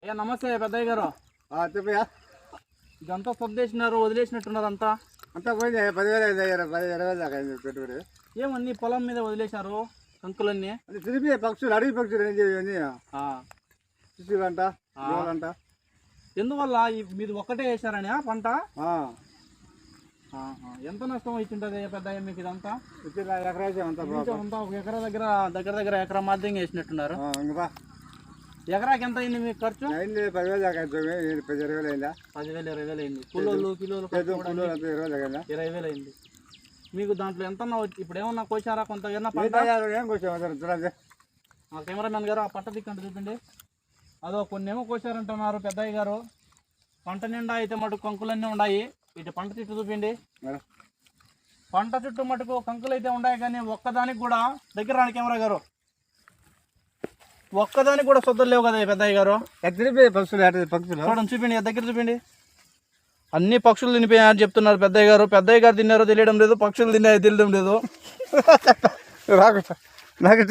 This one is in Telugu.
అయ్యా నమస్తే పెద్దయ్య గారు. చెప్పయ్యా. ఇదంతా సర్దేసినారు, వదిలేసినట్టున్నారు అంతా. అంతా పోయింది. 10,000 అయింది. 20,000 దాకా అయింది పెట్టుబడి. ఏమన్నీ పొలం మీద వదిలేసినారు కంకులన్నీ? అది తిరిగి పక్షులు, అడవి పక్షులు ఏం చేయని చిచ్చులంట, జీవాలంట. ఎందువల్ల మీది ఒక్కటే వేసారని పంట? ఎంత నష్టం ఇచ్చింటది పెద్దయ్య మీకు ఇదంతా? ఎకరా అంతా ఒక ఎకరా దగ్గర దగ్గర ఎకరా మాధ్యంగా వేసినట్టున్నారు. ఇంకా ఎకరాకి ఎంత అయింది మీకు ఖర్చు? అయింది 10,000 దాకా అయింది. 10,000 అయిందా? 10,000 20,000 అయింది. కిలోలు 20,000 అయిందా? 20,000 అయింది. మీకు దాంట్లో ఎంత ఇప్పుడు ఏమన్నా కోసారా కొంత? ఏం కోసాము చూడండి. ఆ కెమెరామెన్ గారు ఆ పట్ట దిక్కంట చూపండి. అదో కొన్ని ఏమో కోసారంటున్నారు పెద్దయ్య గారు. పంట నిండా అయితే మటుకు కంకులన్నీ ఉన్నాయి. ఇటు పంట చుట్టూ చూపిండి. పంట చుట్టూ మటుకు కంకులు అయితే ఉన్నాయి, కానీ ఒక్కదానికి కూడా దగ్గర రాని కెమెరా గారు, ఒక్కదానికి కూడా సొద్దులు లేవు కదా పెద్దయ్య గారు. పక్షులు చూడండి, చూపిండి, దగ్గర చూపిండి. అన్ని పక్షులు తినిపోయాయని చెప్తున్నారు పెద్దయ్య గారు. పెద్దయ్య గారు తిన్నారో తెలియడం లేదు, పక్షులు తిన్నాయో తెలియడం లేదు. నాకు